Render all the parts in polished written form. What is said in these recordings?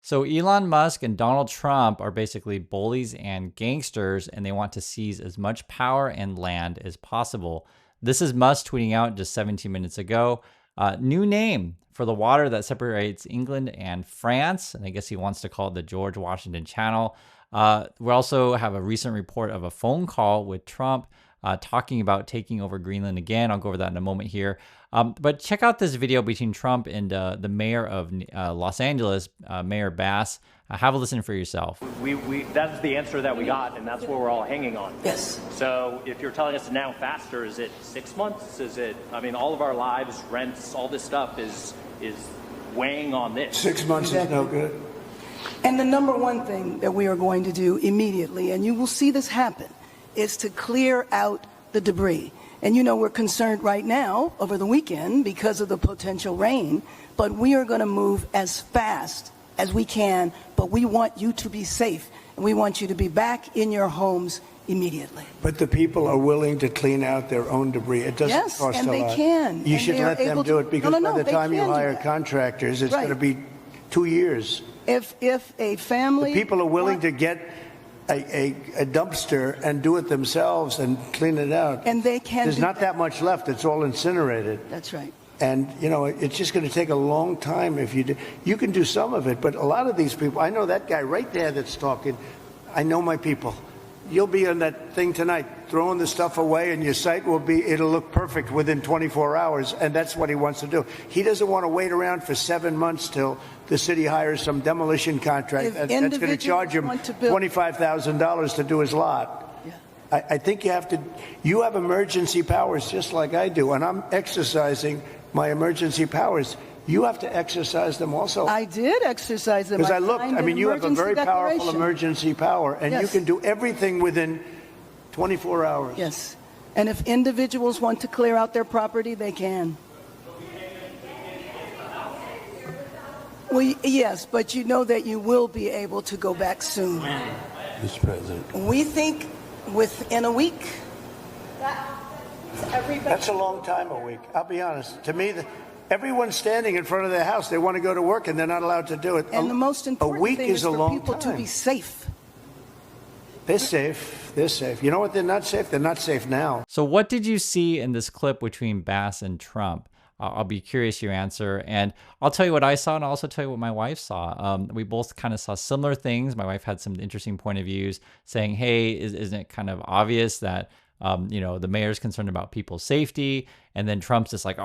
So Elon Musk and Donald Trump are basically bullies and gangsters, and they want to seize as much power and land as possible. This is Musk tweeting out just 17 minutes ago. New name for the water that separates England and France, and I guess he wants to call it the George Washington Channel. We also have a recent report of a phone call with Trump talking about taking over Greenland again. I'll go over that in a moment here. But check out this video between Trump and the mayor of Los Angeles, Mayor Bass. Have a listen for yourself. That's the answer that we got, and that's what we're all hanging on. Yes. So if you're telling us now faster, is it 6 months? Is it, I mean, all of our lives, rents, all this stuff is weighing on this. 6 months is no good. And the number one thing that we are going to do immediately, and you will see this happen, is to clear out the debris. And you know we're concerned right now over the weekend because of the potential rain, but we are going to move as fast as we can, but we want you to be safe, and we want you to be back in your homes immediately. But the people are willing to clean out their own debris. It doesn't cost a lot. Yes, and they can. You should let them do it, because by the time you hire contractors, it's going to be 2 years. If a family... The people are willing to get a dumpster and do it themselves and clean it out. And they can. There's not that much left. It's all incinerated. That's right. And, you know, it's just going to take a long time if you do. You can do some of it, but a lot of these people, I know that guy right there that's talking. I know my people. You'll be on that thing tonight, throwing the stuff away, and your site it'll look perfect within 24 hours, and that's what he wants to do. He doesn't want to wait around for 7 months till the city hires some demolition contract that's going to charge him $25,000 to do his lot. Yeah. I think you have emergency powers just like I do, and I'm exercising my emergency powers. You have to exercise them also. I did exercise them. Because I looked, I mean, you have a very powerful emergency power, and you can do everything within 24 hours. Yes. And if individuals want to clear out their property, they can. Well, yes, but you know that you will be able to go back soon. Mr. President. We think within a week. That's a long time, a week. I'll be honest. To me, everyone's standing in front of their house. They want to go to work, and they're not allowed to do it. And the most important thing is for people to be safe. They're safe. They're safe. You know what? They're not safe. They're not safe now. So what did you see in this clip between Bass and Trump? I'll be curious your answer, and I'll tell you what I saw, and I'll also tell you what my wife saw. We both kind of saw similar things. My wife had some interesting point of views, saying, "Hey, isn't it kind of obvious that the mayor's concerned about people's safety?" And then Trump's just like,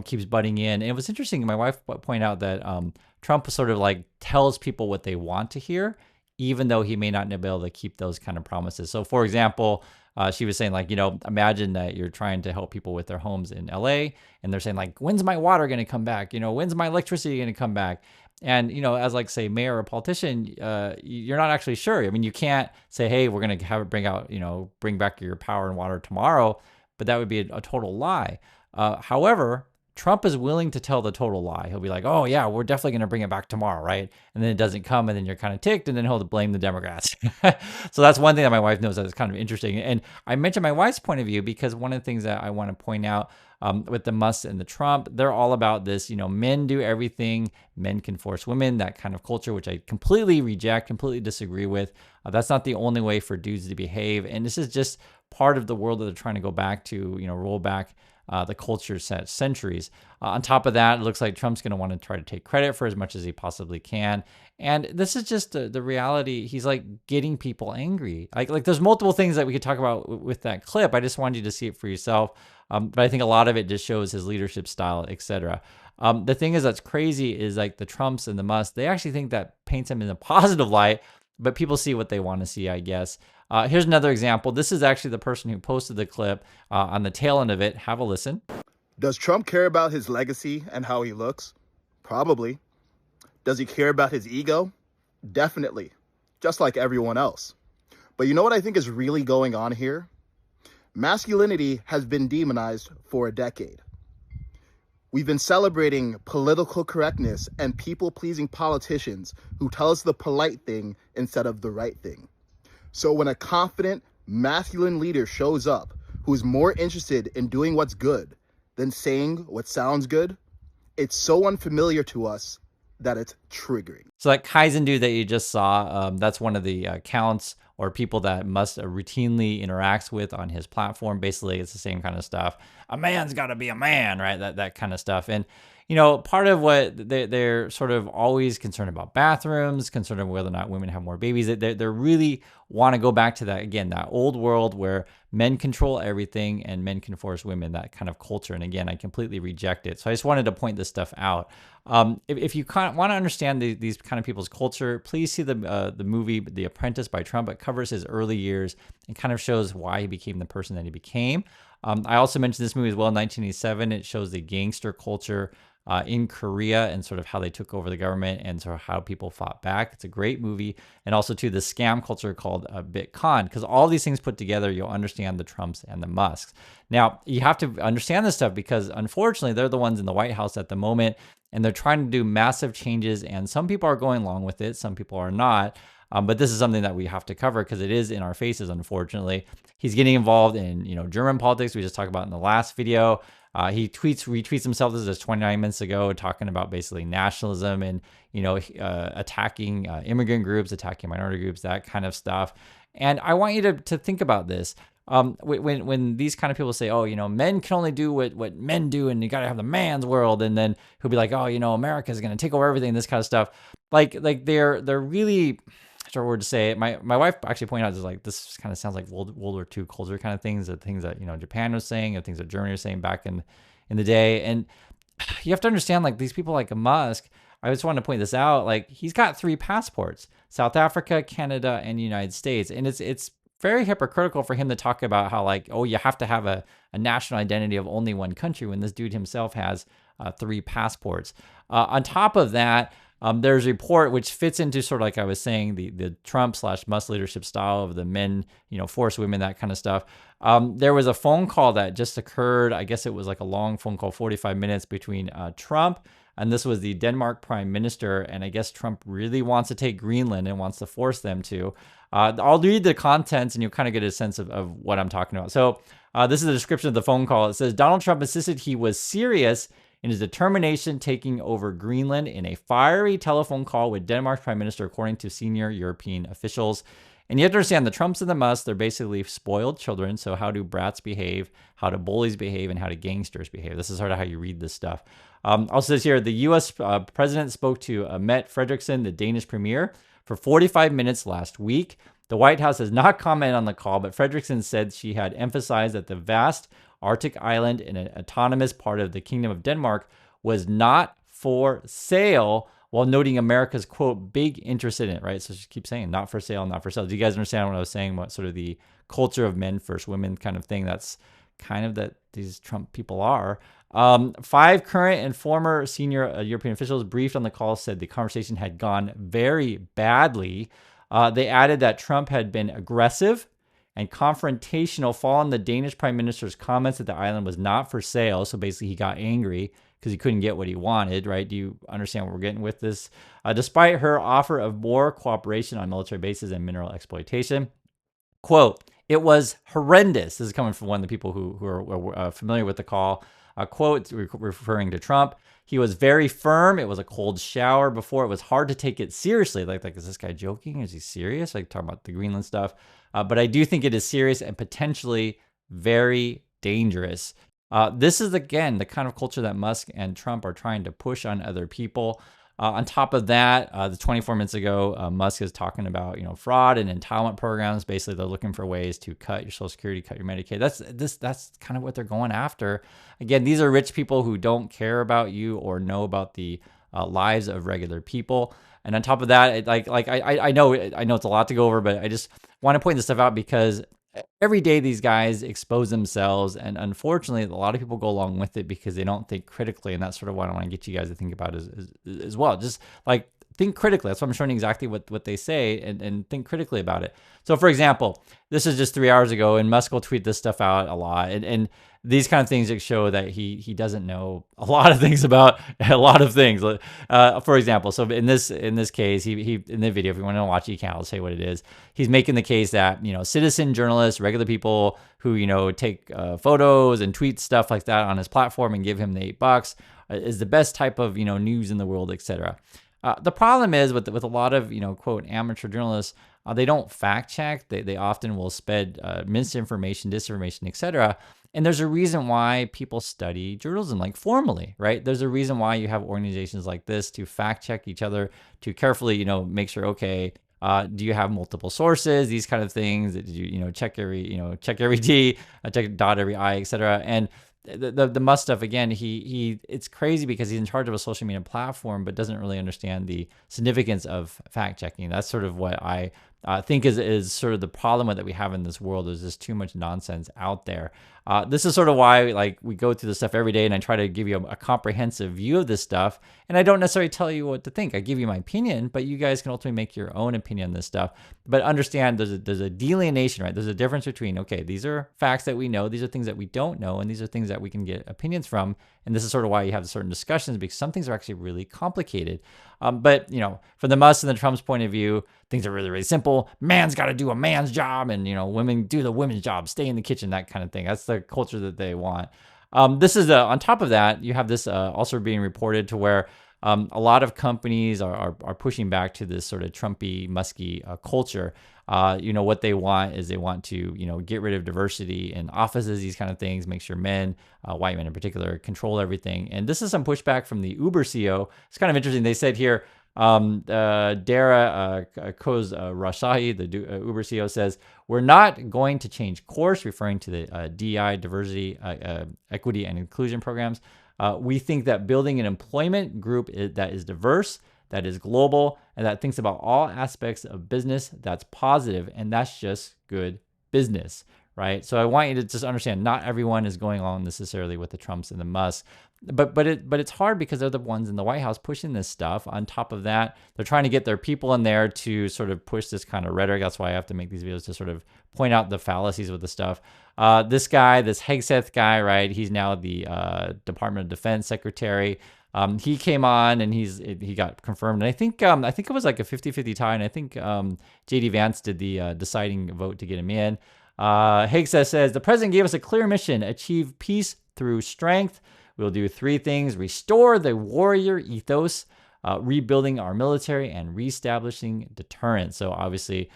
keeps butting in. And it was interesting. My wife pointed out that Trump sort of like tells people what they want to hear, even though he may not be able to keep those kind of promises. So, for example, she was saying, like, imagine that you're trying to help people with their homes in LA, and they're saying, like, when's my water going to come back? When's my electricity going to come back? And, as like, say, mayor or politician, you're not actually sure. I mean, you can't say, hey, we're going to have it bring back your power and water tomorrow, but that would be a total lie. However, Trump is willing to tell the total lie. He'll be like, oh, yeah, we're definitely going to bring it back tomorrow, right? And then it doesn't come, and then you're kind of ticked, and then he'll blame the Democrats. So that's one thing that my wife knows that is kind of interesting. And I mentioned my wife's point of view because one of the things that I want to point out with the Musk and the Trump, they're all about this, men do everything, men can force women, that kind of culture, which I completely reject, completely disagree with. That's not the only way for dudes to behave. And this is just part of the world that they're trying to go back to, roll back the culture set centuries. On top of that, it looks like Trump's going to want to try to take credit for as much as he possibly can. And this is just the reality. He's like getting people angry. Like there's multiple things that we could talk about with that clip. I just wanted you to see it for yourself. But I think a lot of it just shows his leadership style, etc. The thing is that's crazy is like the Trumps and the Musk, they actually think that paints him in a positive light, but people see what they want to see, I guess. Here's another example. This is actually the person who posted the clip on the tail end of it. Have a listen. Does Trump care about his legacy and how he looks? Probably. Does he care about his ego? Definitely. Just like everyone else. But you know what I think is really going on here? Masculinity has been demonized for a decade. We've been celebrating political correctness and people-pleasing politicians who tell us the polite thing instead of the right thing. So when a confident, masculine leader shows up who's more interested in doing what's good than saying what sounds good, it's so unfamiliar to us that it's triggering. So that Kaizen dude that you just saw, that's one of the accounts or people that Musk routinely interacts with on his platform. Basically, it's the same kind of stuff. A man's got to be a man, right? That kind of stuff. And part of what they're sort of always concerned about bathrooms, concerned about whether or not women have more babies. They really want to go back to that, again, that old world where men control everything and men can force women, that kind of culture. And again, I completely reject it. So I just wanted to point this stuff out. If you want to understand these kind of people's culture, please see the movie The Apprentice by Trump. It covers his early years and kind of shows why he became the person that he became. I also mentioned this movie as well, 1987. It shows the gangster culture in Korea and sort of how they took over the government and sort of how people fought back. It's a great movie. And also to the scam culture called Bitcoin, because all these things put together, you'll understand the Trumps and the Musks. Now, you have to understand this stuff because unfortunately, they're the ones in the White House at the moment, and they're trying to do massive changes. And some people are going along with it. Some people are not. But this is something that we have to cover because it is in our faces, unfortunately. He's getting involved in, German politics. We just talked about in the last video. He retweets himself. This is 29 minutes ago, talking about basically nationalism and, attacking immigrant groups, attacking minority groups, that kind of stuff. And I want you to think about this. When these kind of people say, oh, men can only do what men do and you got to have the man's world. And then he'll be like, oh, America is going to take over everything, this kind of stuff. Like they're really, short word to say it. My wife actually pointed out, this kind of sounds like World War II culture kind of things, the things that, Japan was saying, or things that Germany was saying back in the day. And you have to understand, these people like Musk, I just wanted to point this out, he's got 3 passports: South Africa, Canada, and United States. And it's very hypocritical for him to talk about how you have to have a national identity of only one country when this dude himself has 3 passports. On top of that, there's a report which fits into sort of, like I was saying, the Trump/Musk leadership style of the men, force women, that kind of stuff. There was a phone call that just occurred. I guess it was like a long phone call, 45 minutes, between Trump and this was the Denmark prime minister. And I guess Trump really wants to take Greenland and wants to force them to. I'll read the contents and you'll kind of get a sense of what I'm talking about. So this is a description of the phone call. It says, Donald Trump insisted he was serious in his determination taking over Greenland in a fiery telephone call with Denmark's prime minister, according to senior European officials. And you have to understand, the Trumps and the Musks, they're basically spoiled children. So how do brats behave, how do bullies behave, and how do gangsters behave? This is sort of how you read this stuff. Also says here, the U.S. president spoke to Mette Frederiksen, the Danish premier, for 45 minutes last week. The White House has not commented on the call, but Frederiksen said she had emphasized that the vast Arctic island in an autonomous part of the Kingdom of Denmark was not for sale, while noting America's, quote, big interest in it, right? So she keeps saying, not for sale, not for sale. Do you guys understand what I was saying about sort of the culture of men first, women kind of thing? That's kind of that these Trump people are. 5 current and former senior European officials briefed on the call said the conversation had gone very badly. They added that Trump had been aggressive and confrontational following the Danish prime minister's comments that the island was not for sale. So basically he got angry because he couldn't get what he wanted, right? Do you understand what we're getting with this? Despite her offer of more cooperation on military bases and mineral exploitation, quote, it was horrendous. This is coming from one of the people who are familiar with the call. Quote, referring to Trump, he was very firm. It was a cold shower before. It was hard to take it seriously. Like is this guy joking? Is he serious? Talking about the Greenland stuff. But I do think it is serious and potentially very dangerous. This is, again, the kind of culture that Musk and Trump are trying to push on other people. On top of that, the 24 minutes ago, Musk is talking about, fraud and entitlement programs. Basically, they're looking for ways to cut your Social Security, cut your Medicaid. That's kind of what they're going after. Again, these are rich people who don't care about you or know about the lives of regular people. And on top of that, I know it's a lot to go over, but I just want to point this stuff out because every day these guys expose themselves, and unfortunately, a lot of people go along with it because they don't think critically, and that's sort of what I want to get you guys to think about as well. Just think critically. That's why I'm showing you exactly what they say, and think critically about it. So, for example, this is just 3 hours ago, and Musk will tweet this stuff out a lot, and these kind of things that show that he doesn't know a lot of things about a lot of things. For example, so in this case, he in the video, if you want to watch, you can. I'll say what it is. He's making the case that citizen journalists, regular people who take photos and tweet stuff like that on his platform and give him the $8 is the best type of news in the world, etc. The problem is with a lot of quote amateur journalists, they don't fact check. They often will spread misinformation, disinformation, etc. And there's a reason why people study journalism like formally, right? There's a reason why you have organizations like this to fact check each other, to carefully make sure, okay, do you have multiple sources? These kind of things. Did you check every T, check dot every I, etc. And the Musk stuff again, he it's crazy because he's in charge of a social media platform, but doesn't really understand the significance of fact checking. That's sort of what I think is sort of the problem that we have in this world. Is just too much nonsense out there. This is sort of why like we go through this stuff every day, and I try to give you a comprehensive view of this stuff. And I don't necessarily tell you what to think. I give you my opinion, but you guys can ultimately make your own opinion on this stuff. But understand there's a delineation, right? There's a difference between, okay, these are facts that we know, these are things that we don't know, and these are things that we can get opinions from. And this is sort of why you have certain discussions, because some things are actually really complicated. But from the Musk and the Trump's point of view, things are really, really simple. Man's got to do a man's job, and women do the women's job, stay in the kitchen, that kind of thing. That's the culture that they want. This is on top of that, you have this also being reported to where a lot of companies are pushing back to this sort of Trumpy, Musky culture. What they want is they want to, get rid of diversity in offices, these kind of things, make sure men, white men in particular, control everything. And this is some pushback from the Uber CEO. It's kind of interesting. They said here, Dara Khosrowshahi, the Uber CEO, says, "We're not going to change course," referring to the DI, diversity, equity, and inclusion programs. We think that building an employment group that is diverse, that is global, and that thinks about all aspects of business, that's positive, and that's just good business, right? So I want you to just understand, not everyone is going along necessarily with the Trumps and the Musks, but it's hard because they're the ones in the White House pushing this stuff. On top of that, they're trying to get their people in there to sort of push this kind of rhetoric. That's why I have to make these videos, to sort of point out the fallacies with the stuff. This guy, this Hegseth guy, right? He's now the Department of Defense Secretary. He came on and he got confirmed. And I think it was like a 50-50 tie. And I think JD Vance did the deciding vote to get him in. Hegseth says, "The president gave us a clear mission: achieve peace through strength. We'll do three things: restore the warrior ethos, rebuilding our military, and reestablishing deterrence." So obviously,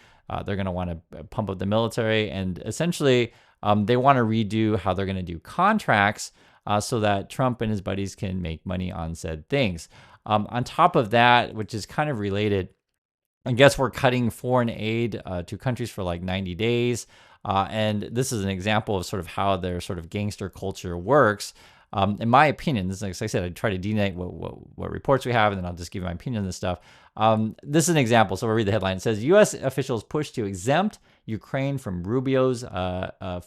they're going to want to pump up the military, and essentially, they want to redo how they're going to do contracts so that Trump and his buddies can make money on said things. On top of that, which is kind of related, I guess we're cutting foreign aid to countries for like 90 days. And this is an example of sort of how their sort of gangster culture works. In my opinion, this, like I said, I try to delineate what reports we have, and then I'll just give you my opinion on this stuff. This is an example. So I'll read the headline. It says, U.S. officials push to exempt Ukraine from Rubio's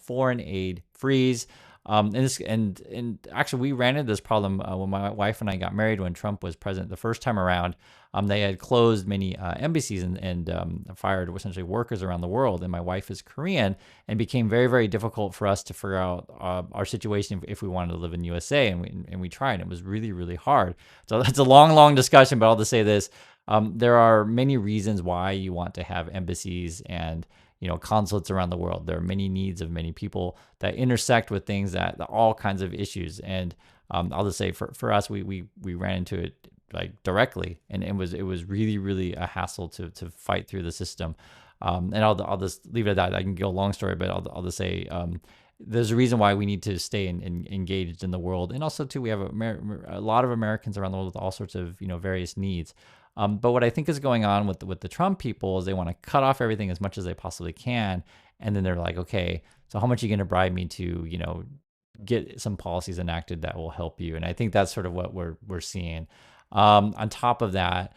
foreign aid freeze. And actually, we ran into this problem when my wife and I got married when Trump was president the first time around. They had closed many embassies and fired essentially workers around the world. And my wife is Korean, and became very, very difficult for us to figure out our situation if we wanted to live in USA. And we tried. It was really, really hard. So that's a long, long discussion. But I'll just say this: there are many reasons why you want to have embassies and consulates around the world. There are many needs of many people that intersect with things that all kinds of issues. And I'll just say for us, we ran into it like directly, and it was really, really a hassle to fight through the system. And I'll just leave it at that. I can go a long story, but I'll just say there's a reason why we need to stay engaged in the world. And also too, we have a lot of Americans around the world with all sorts of various needs. But what I think is going on with the Trump people is they want to cut off everything as much as they possibly can, and then they're like, okay, so how much are you going to bribe me to get some policies enacted that will help you? And I think that's sort of what we're seeing. On top of that,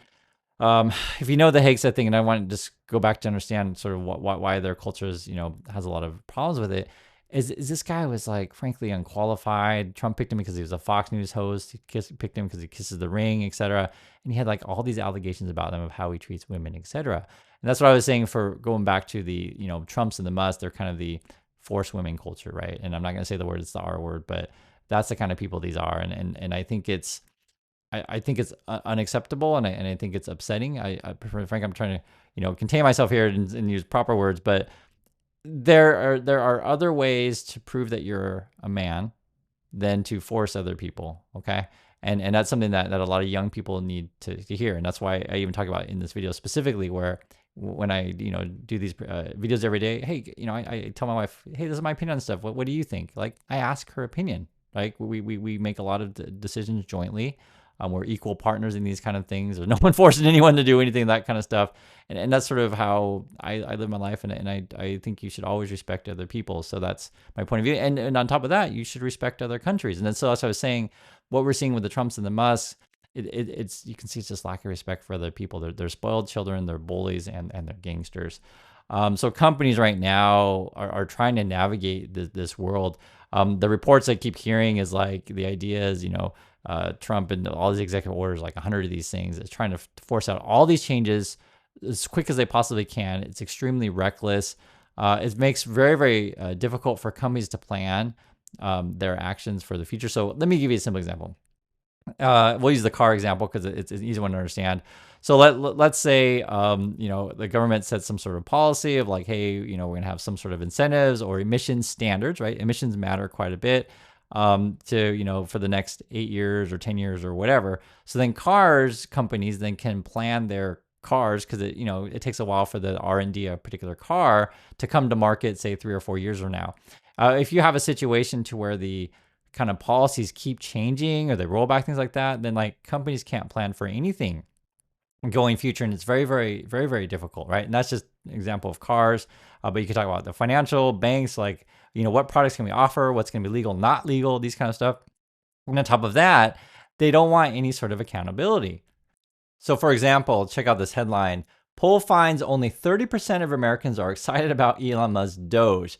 if you know the Hegseth thing, and I want to just go back to understand sort of why their culture is has a lot of problems with it. Is this guy was like frankly unqualified. Trump picked him because he was a Fox News host. He picked him because he kisses the ring, etc. And he had like all these allegations about him of how he treats women, etc. And that's what I was saying for going back to the Trumps and the Musk. They're kind of the forced women culture, right? And I'm not going to say the word; it's the R word, but that's the kind of people these are. And I think it's unacceptable, and I think it's upsetting. Frank, I'm trying to contain myself here and use proper words, but there are other ways to prove that you're a man than to force other people. Okay. And that's something that a lot of young people need to hear. And that's why I even talk about in this video specifically, where when I, do these videos every day, hey, I tell my wife, hey, this is my opinion on stuff. What do you think? Like, I ask her opinion. Like, we make a lot of decisions jointly. We're equal partners in these kind of things. There's no one forcing anyone to do anything, that kind of stuff. And that's sort of how I live my life. And I think you should always respect other people. So that's my point of view. And on top of that, you should respect other countries. And then so as I was saying, what we're seeing with the Trumps and the Musks, it's you can see it's just lack of respect for other people. They're spoiled children, they're bullies, and they're gangsters. So companies right now are trying to navigate this world. The reports I keep hearing is like the idea is, Trump and all these executive orders, like 100 of these things, is trying to force out all these changes as quick as they possibly can. It's extremely reckless. It makes very, very difficult for companies to plan their actions for the future. So let me give you a simple example. We'll use the car example because it's an easy one to understand. So let's say, the government sets some sort of policy of like, hey, we're going to have some sort of incentives or emissions standards, right? Emissions matter quite a bit for the next 8 years or 10 years or whatever. So then companies then can plan their cars because it takes a while for the R&D of a particular car to come to market, say 3 or 4 years from now. If you have a situation to where the kind of policies keep changing or they roll back things like that, then like companies can't plan for anything going future, and it's very, very, very, very difficult, right? And that's just an example of cars, but you could talk about the financial banks, like what products can we offer, what's going to be legal, not legal, these kind of stuff. And on top of that, they don't want any sort of accountability. So for example, check out this headline: poll finds only 30% of Americans are excited about Elon Musk's Doge.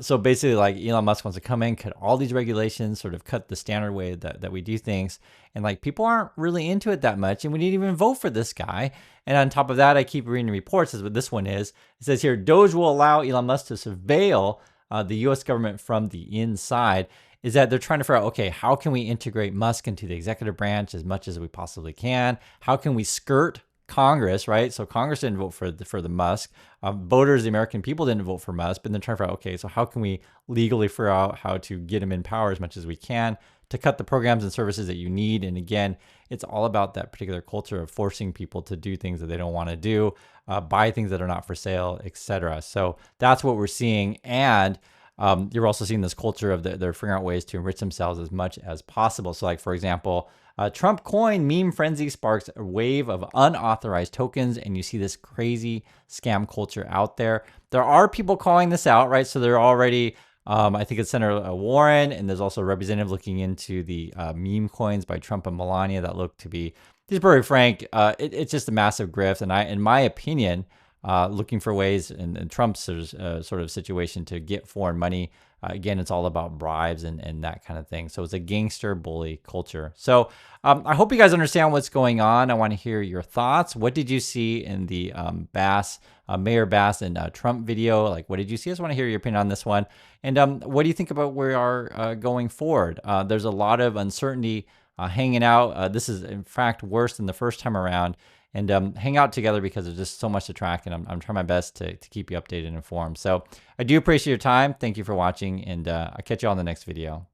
So basically, like, Elon Musk wants to come in, cut all these regulations, sort of cut the standard way that we do things. And like, people aren't really into it that much, and we didn't even vote for this guy. And on top of that, I keep reading reports, as what this one is. It says here, Doge will allow Elon Musk to surveil the US government from the inside. Is that they're trying to figure out, okay, how can we integrate Musk into the executive branch as much as we possibly can? How can we skirt Congress, right? So Congress didn't vote for the Musk. Voters, the American people, didn't vote for Musk, but then trying to figure out, okay, so how can we legally figure out how to get him in power as much as we can to cut the programs and services that you need? And again, it's all about that particular culture of forcing people to do things that they don't want to do, buy things that are not for sale, etc. So that's what we're seeing. And you're also seeing this culture of they're figuring out ways to enrich themselves as much as possible. So like, for example, Trump coin meme frenzy sparks a wave of unauthorized tokens, and you see this crazy scam culture out there. There are people calling this out, right? So they're already, I think it's Senator Warren, and there's also a representative looking into the meme coins by Trump and Melania that look to be, to be very frank, it's just a massive grift. And in my opinion, looking for ways in Trump's sort of situation to get foreign money. Again, it's all about bribes and that kind of thing. So it's a gangster bully culture. So I hope you guys understand what's going on. I want to hear your thoughts. What did you see in the Mayor Bass and Trump video? Like, what did you see? I just want to hear your opinion on this one. And what do you think about where we are going forward? There's a lot of uncertainty hanging out. This is, in fact, worse than the first time around. And hang out together because there's just so much to track, and I'm trying my best to keep you updated and informed. So I do appreciate your time. Thank you for watching, and I'll catch you on the next video.